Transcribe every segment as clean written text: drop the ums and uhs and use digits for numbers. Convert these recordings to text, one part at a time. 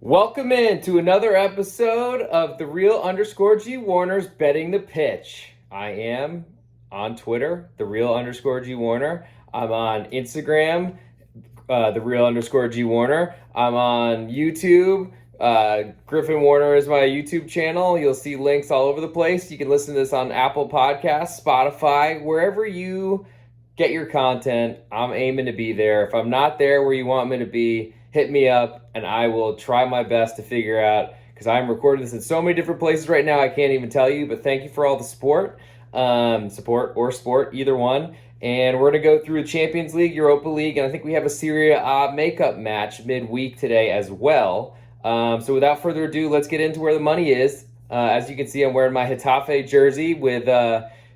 Welcome in to another episode of the real_G Warner's Betting the Pitch. I am on Twitter, the real_G Warner. I'm on Instagram, the real_G Warner. I'm on YouTube. Griffin Warner is my YouTube channel. You'll see links all over the place. You can listen to this on Apple Podcasts, Spotify, wherever you get your content. I'm aiming to be there. If I'm not there where you want me to be, hit me up and I will try my best to figure out, because I'm recording this in so many different places right now I can't even tell you, but thank you for all the support, either one. And we're going to go through the Champions League, Europa League, and I think we have a Serie A makeup match midweek today as well. So without further ado, let's get into where the money is. As you can see, I'm wearing my Getafe jersey with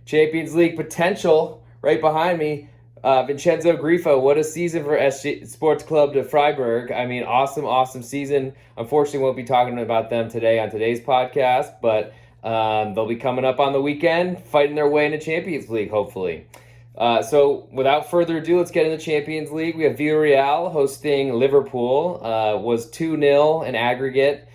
Champions League potential right behind me. Vincenzo Grifo, what a season for SC Sports Club de Freiburg. I mean, awesome season. Unfortunately, won't be talking about them today on today's podcast, but they'll be coming up on the weekend, fighting their way into Champions League, hopefully. So without further ado, let's get into Champions League. We have Villarreal hosting Liverpool. Was 2-0 in aggregate.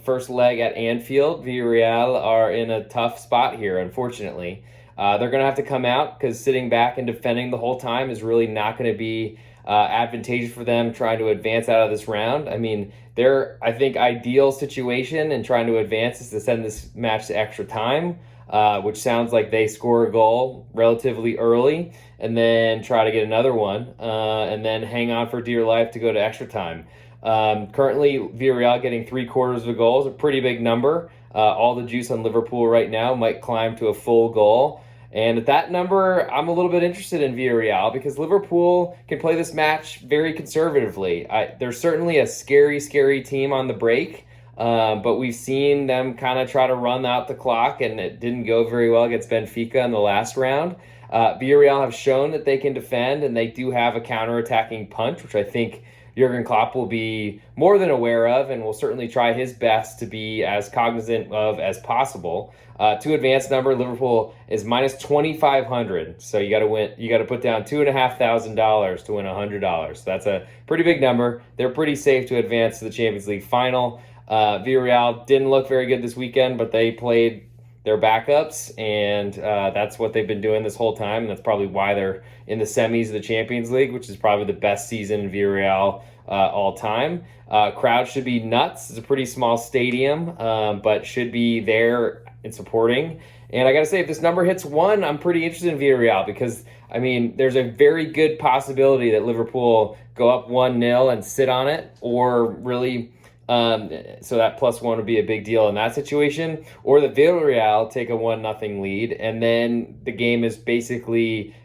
First leg at Anfield. Villarreal are in a tough spot here, unfortunately. They're going to have to come out because sitting back and defending the whole time is really not going to be advantageous for them trying to advance out of this round. I mean, their, ideal situation in trying to advance is to send this match to extra time, which sounds like they score a goal relatively early and then try to get another one and then hang on for dear life to go to extra time. Currently, Villarreal getting 3/4 of a goal is a pretty big number. All the juice on Liverpool right now might climb to a full goal. And at that number, I'm a little bit interested in Villarreal because Liverpool can play this match very conservatively. They're certainly a scary team on the break, but we've seen them kind of try to run out the clock, and it didn't go very well against Benfica in the last round. Villarreal have shown that they can defend, and they do have a counter-attacking punch, which I think Jurgen Klopp will be more than aware of and will certainly try his best to be as cognizant of as possible. To advance number, Liverpool is minus 2,500. So you got to win. You got to put down $2,500 to win $100. So that's a pretty big number. They're pretty safe to advance to the Champions League final. Villarreal didn't look very good this weekend, but they played their backups, and that's what they've been doing this whole time. And that's probably why they're in the semis of the Champions League, which is probably the best season in Villarreal all time. Crowd should be nuts. It's a pretty small stadium, but should be there and supporting. And I got to say, if this number hits 1, I'm pretty interested in Villarreal because, I mean, there's a very good possibility that Liverpool go up 1-0 and sit on it, or really, so that +1 would be a big deal in that situation, or the Villarreal take a 1-0 lead, and then the game is basically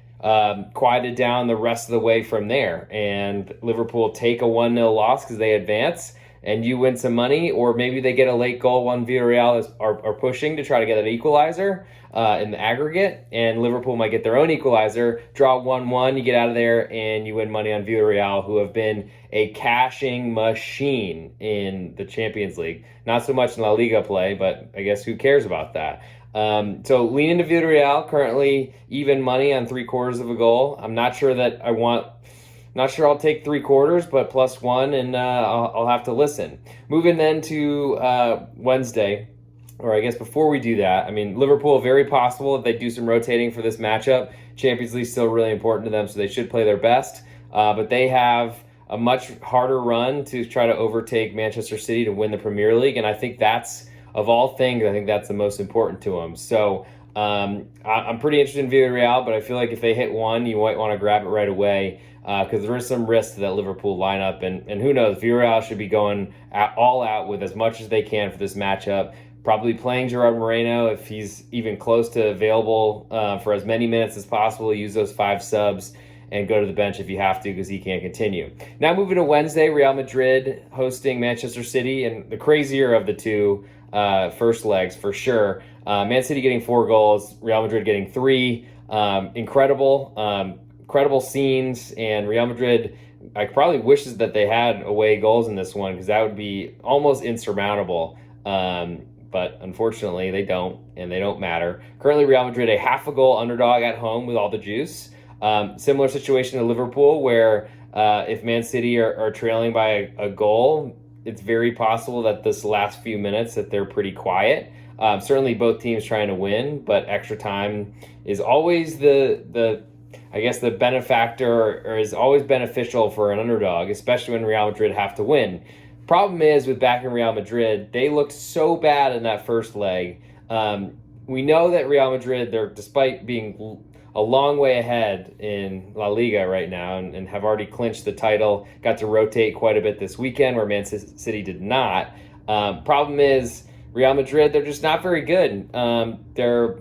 quieted down the rest of the way from there, and Liverpool take a 1-0 loss because they advance, and you win some money, or maybe they get a late goal when Villarreal are pushing to try to get an equalizer in the aggregate, and Liverpool might get their own equalizer, draw 1-1, you get out of there, and you win money on Villarreal, who have been a cashing machine in the Champions League. Not so much in La Liga play, but I guess who cares about that? So lean into Villarreal, currently even money on 3/4 of a goal. I'm not sure that not sure I'll take 3/4, but +1, and I'll have to listen. Moving then to Wednesday, or I guess before we do that, I mean, Liverpool, very possible if they do some rotating for this matchup. Champions League still really important to them, so they should play their best. But they have a much harder run to try to overtake Manchester City to win the Premier League, and I think that's, of all things, I think that's the most important to them. So I'm pretty interested in Villarreal, but I feel like if they hit 1, you might want to grab it right away because there is some risk to that Liverpool lineup. And who knows, Villarreal should be going all out with as much as they can for this matchup. Probably playing Gerard Moreno if he's even close to available for as many minutes as possible. Use those 5 subs and go to the bench if you have to because he can't continue. Now moving to Wednesday, Real Madrid hosting Manchester City, and the crazier of the two first legs for sure. Man City getting 4 goals, Real Madrid getting 3. Incredible scenes, and Real Madrid, I probably wishes that they had away goals in this one because that would be almost insurmountable. But unfortunately they don't, and they don't matter. Currently Real Madrid a half a goal underdog at home with all the juice. Similar situation to Liverpool where if Man City are trailing by a goal, it's very possible that this last few minutes that they're pretty quiet. Certainly both teams trying to win, but extra time is always the I guess the benefactor, or is always beneficial for an underdog, especially when Real Madrid have to win. Problem is with backing Real Madrid, they looked so bad in that first leg. We know that Real Madrid, despite being a long way ahead in La Liga right now and have already clinched the title, got to rotate quite a bit this weekend where Man City did not. Problem is Real Madrid, they're just not very good. Their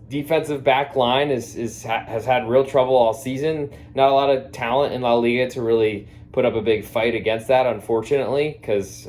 defensive back line has had real trouble all season. Not a lot of talent in La Liga to really put up a big fight against that, unfortunately, because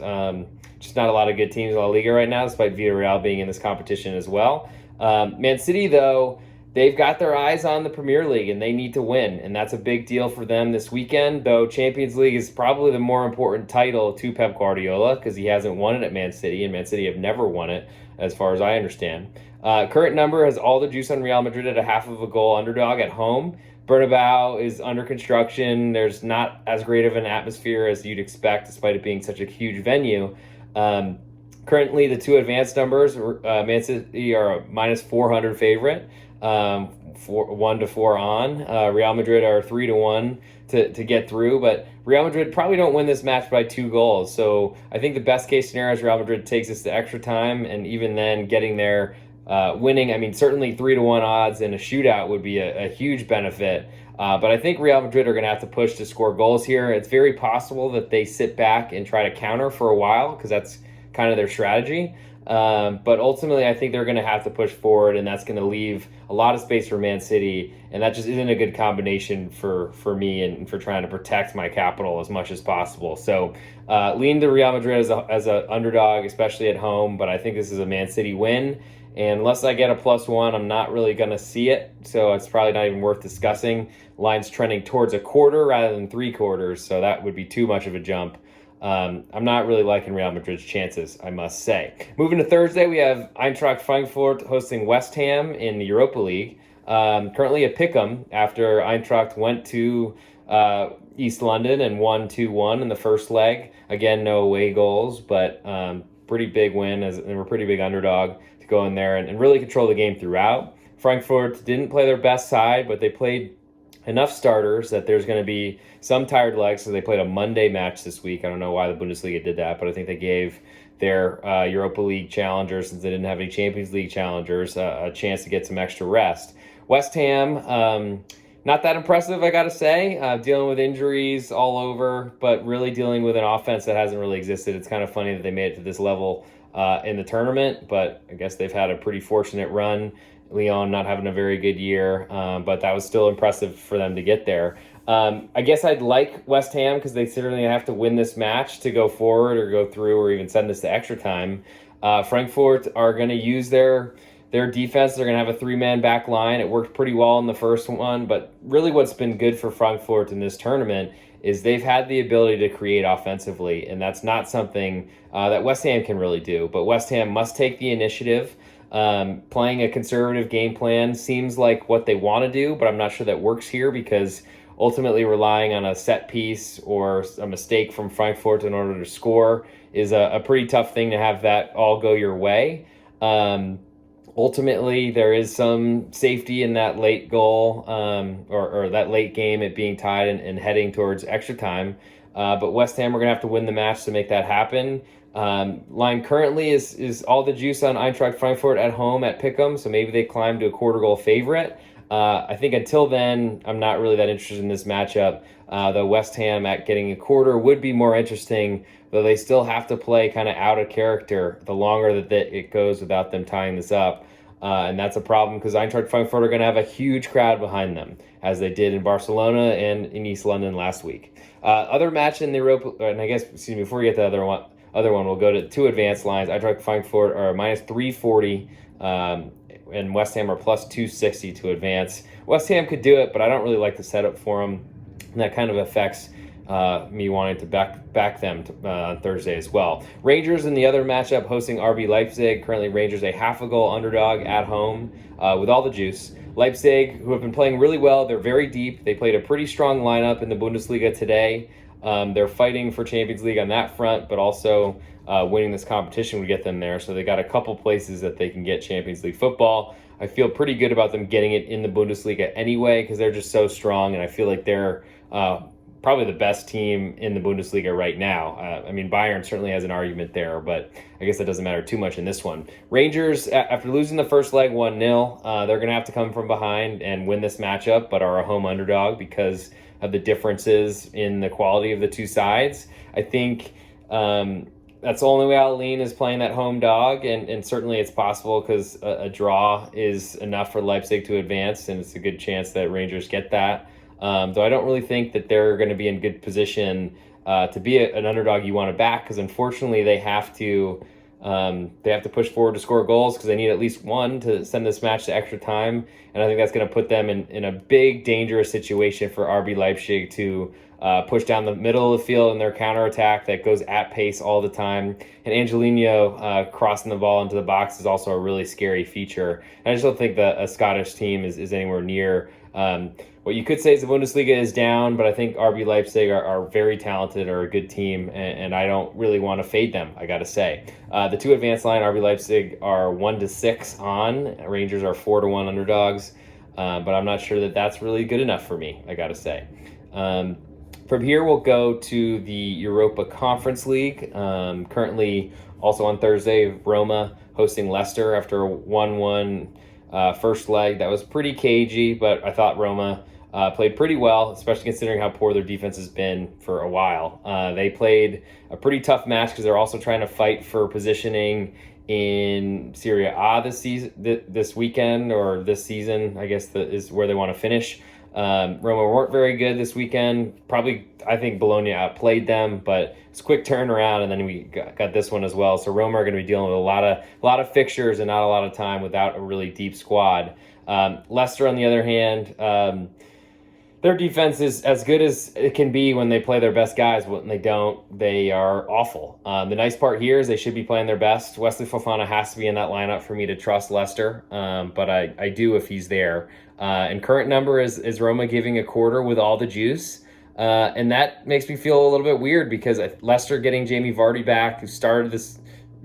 just not a lot of good teams in La Liga right now, despite Villarreal being in this competition as well. Man City, though, they've got their eyes on the Premier League, and they need to win, and that's a big deal for them this weekend, though Champions League is probably the more important title to Pep Guardiola because he hasn't won it at Man City, and Man City have never won it, as far as I understand. Current number has all the juice on Real Madrid at a half of a goal underdog at home. Bernabeu is under construction. There's not as great of an atmosphere as you'd expect, despite it being such a huge venue. Currently, the two advanced numbers, Man City are a minus 400 favorite, 1-4 on. Real Madrid are 3-1 to get through, but Real Madrid probably don't win this match by 2 goals. So I think the best case scenario is Real Madrid takes us to extra time, and even then getting there, winning. I mean, certainly 3-1 odds in a shootout would be a huge benefit. But I think Real Madrid are going to have to push to score goals here. It's very possible that they sit back and try to counter for a while because that's kind of their strategy. But ultimately, I think they're going to have to push forward, and that's going to leave a lot of space for Man City. And that just isn't a good combination for me and for trying to protect my capital as much as possible. So lean to Real Madrid as a underdog, especially at home. But I think this is a Man City win. And unless I get a +1, I'm not really going to see it. So it's probably not even worth discussing. Line's trending towards a quarter rather than 3/4. So that would be too much of a jump. I'm not really liking Real Madrid's chances, I must say. Moving to Thursday, we have Eintracht Frankfurt hosting West Ham in the Europa League. Currently a pick'em after Eintracht went to East London and won 2-1 in the first leg. Again, no away goals, but pretty big win, and we're a pretty big underdog to go in there and really control the game throughout. Frankfurt didn't play their best side, but they played enough starters that there's going to be some tired legs, so they played a Monday match this week. I don't know why the Bundesliga did that, but I think they gave their Europa League challengers, since they didn't have any Champions League challengers, a chance to get some extra rest. West Ham, not that impressive, I got to say, dealing with injuries all over, but really dealing with an offense that hasn't really existed. It's kind of funny that they made it to this level in the tournament, but I guess they've had a pretty fortunate run. Lyon not having a very good year, but that was still impressive for them to get there. I guess I'd like West Ham because they certainly have to win this match to go forward or go through or even send this to extra time. Frankfurt are going to use their defense. They're going to have a 3-man back line. It worked pretty well in the first one, but really what's been good for Frankfurt in this tournament is they've had the ability to create offensively, and that's not something that West Ham can really do. But West Ham must take the initiative. Playing a conservative game plan seems like what they want to do, but I'm not sure that works here because ultimately relying on a set piece or a mistake from Frankfurt in order to score is a pretty tough thing to have that all go your way. Ultimately, there is some safety in that late goal or that late game, it being tied and heading towards extra time. But West Ham are going to have to win the match to make that happen. Line currently is all the juice on Eintracht Frankfurt at home at Pick'em, so maybe they climb to a quarter-goal favorite. I think until then, I'm not really that interested in this matchup. The West Ham at getting a quarter would be more interesting, though they still have to play kind of out of character the longer that it goes without them tying this up. And that's a problem because Eintracht Frankfurt are going to have a huge crowd behind them, as they did in Barcelona and in East London last week. Other match in the Europa, and I guess, before we get to the other one, we'll go to 2 advanced lines. Eintracht Frankfurt are minus 340, and West Ham are plus 260 to advance. West Ham could do it, but I don't really like the setup for them. And that kind of affects me wanting to back them on Thursday as well. Rangers in the other matchup hosting RB Leipzig. Currently Rangers a half a goal underdog at home with all the juice. Leipzig, who have been playing really well, they're very deep. They played a pretty strong lineup in the Bundesliga today. they're fighting for Champions League on that front, but also winning this competition would get them there. So they got a couple places that they can get Champions League football. I feel pretty good about them getting it in the Bundesliga anyway because they're just so strong, and I feel like they're probably the best team in the Bundesliga right now. I mean, Bayern certainly has an argument there, but I guess that doesn't matter too much in this one. Rangers, after losing the first leg 1-0, they're going to have to come from behind and win this matchup, but are a home underdog because of the differences in the quality of the two sides. I think that's the only way I'll lean is playing that home dog, and certainly it's possible because a draw is enough for Leipzig to advance, and it's a good chance that Rangers get that. Though I don't really think that they're going to be in good position to be an underdog you want to back because unfortunately they have to push forward to score goals because they need at least one to send this match to extra time, and I think that's going to put them in a big dangerous situation for RB Leipzig to push down the middle of the field in their counterattack that goes at pace all the time. And Angelino crossing the ball into the box is also a really scary feature. And I just don't think that a Scottish team is anywhere near. What you could say is the Bundesliga is down, but I think RB Leipzig are very talented, are a good team, and I don't really want to fade them, I got to say. The two advanced line, RB Leipzig are 1-6 on. Rangers are 4-1 underdogs, but I'm not sure that that's really good enough for me, I got to say. From here, we'll go to the Europa Conference League. Currently, also on Thursday, Roma hosting Leicester after a 1-1 first leg. That was pretty cagey, but I thought Roma played pretty well, especially considering how poor their defense has been for a while. They played a pretty tough match because they're also trying to fight for positioning in Serie A this weekend, or this season, I guess is where they want to finish. Roma weren't very good this weekend. Probably, I think Bologna outplayed them, but it's a quick turnaround, and then we got this one as well. So Roma are going to be dealing with a lot of fixtures and not a lot of time without a really deep squad. Leicester, on the other hand, their defense is as good as it can be when they play their best guys. When they don't, they are awful. The nice part here is they should be playing their best. Wesley Fofana has to be in that lineup for me to trust Leicester, but I do if he's there. And current number is Roma giving a quarter with all the juice. And that makes me feel a little bit weird because Leicester getting Jamie Vardy back, who started this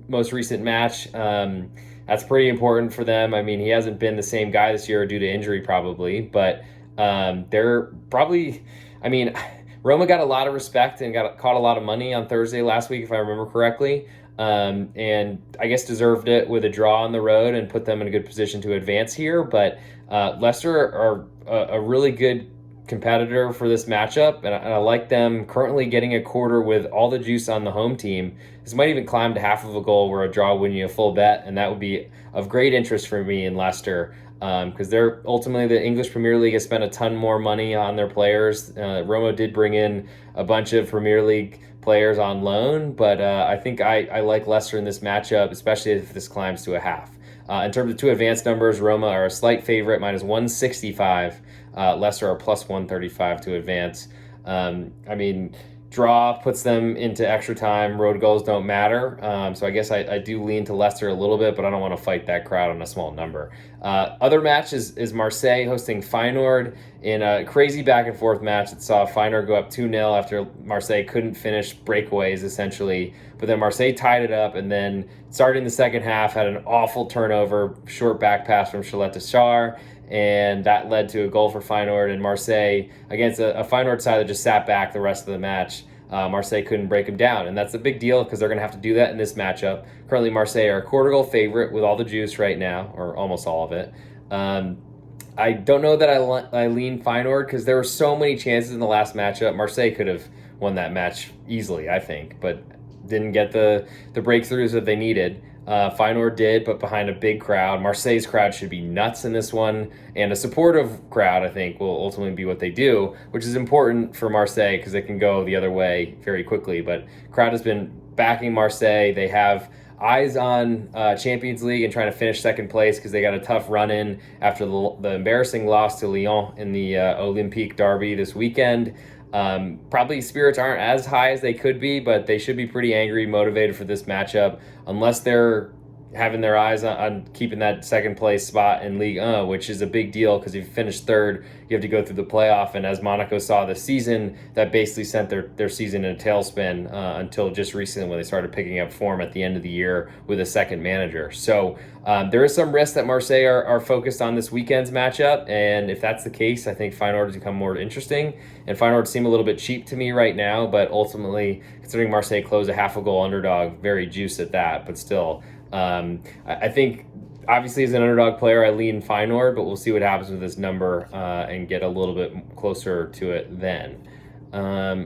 most recent match, that's pretty important for them. I mean, he hasn't been the same guy this year due to injury probably, but they're probably, I mean, Roma got a lot of respect and caught a lot of money on Thursday last week, if I remember correctly. And I guess deserved it with a draw on the road and put them in a good position to advance here. But Leicester are a really good competitor for this matchup, and I like them currently getting a quarter with all the juice on the home team. This might even climb to half of a goal where a draw win you a full bet, and that would be of great interest for me in Leicester because they're ultimately, the English Premier League has spent a ton more money on their players. Roma did bring in a bunch of Premier League players on loan, but I think I like Leicester in this matchup, especially if this climbs to a half. In terms of two advanced numbers, Roma are a slight favorite, minus 165. Leicester are plus 135 to advance. I mean, draw puts them into extra time. Road goals don't matter. So I guess I do lean to Leicester a little bit, but I don't want to fight that crowd on a small number. Other match is Marseille hosting Feyenoord in a crazy back and forth match that saw Feyenoord go up 2-0 after Marseille couldn't finish breakaways essentially. But then Marseille tied it up, and then starting the second half had an awful turnover, short back pass from Chalet Char, and that led to a goal for Feyenoord. And Marseille, against a Feyenoord side that just sat back the rest of the match, Marseille couldn't break them down. And that's a big deal because they're going to have to do that in this matchup. Currently, Marseille are a quarter goal favorite with all the juice right now, or almost all of it. I don't know that I lean Feyenoord because there were so many chances in the last matchup. Marseille could have won that match easily, I think, but didn't get the breakthroughs that they needed. Feyenoord did, but behind a big crowd. Marseille's crowd should be nuts in this one, and a supportive crowd, I think, will ultimately be what they do, which is important for Marseille because it can go the other way very quickly. But crowd has been backing Marseille. They have eyes on Champions League and trying to finish second place because they got a tough run-in after the embarrassing loss to Lyon in the Olympique derby this weekend. Probably spirits aren't as high as they could be, but they should be pretty angry, motivated for this matchup. Unless they're having their eyes on keeping that second place spot in Ligue 1, which is a big deal because if you finish third, you have to go through the playoff. And as Monaco saw this season, that basically sent their season in a tailspin until just recently when they started picking up form at the end of the year with a second manager. So there is some risk that Marseille are focused on this weekend's matchup. And if that's the case, I think Feyenoord has become more interesting. And Feyenoord seem a little bit cheap to me right now, but ultimately, considering Marseille closed a half a goal underdog, very juiced at that, but still. I think, obviously, as an underdog player, I lean Feyenoord, but we'll see what happens with this number and get a little bit closer to it then.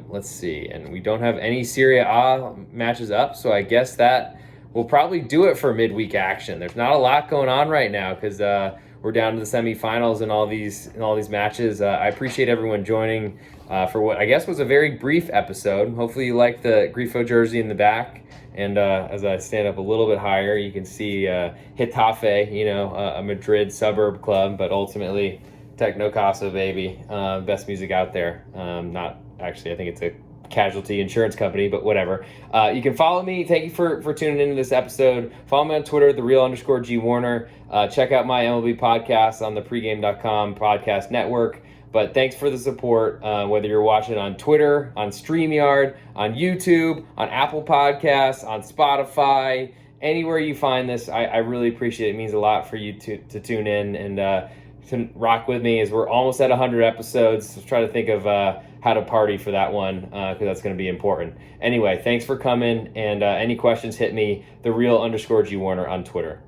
Let's see. And we don't have any Serie A matches up, so I guess that will probably do it for midweek action. There's not a lot going on right now because we're down to the semifinals and all these matches. I appreciate everyone joining for what I guess was a very brief episode. Hopefully you like the Grifo jersey in the back. And as I stand up a little bit higher, you can see Getafe, a Madrid suburb club, but ultimately Techno Casa, baby. Best music out there. Not actually, I think it's a casualty insurance company, but whatever. You can follow me. Thank you for tuning into this episode. Follow me on Twitter, @thereal_G Warner. Check out my MLB podcast on the pregame.com podcast network. But thanks for the support, whether you're watching on Twitter, on StreamYard, on YouTube, on Apple Podcasts, on Spotify, anywhere you find this. I really appreciate it. It means a lot for you to tune in and to rock with me as we're almost at 100 episodes. So try to think of how to party for that one because that's going to be important. Anyway, thanks for coming. And any questions, hit me, @thereal_G Warner on Twitter.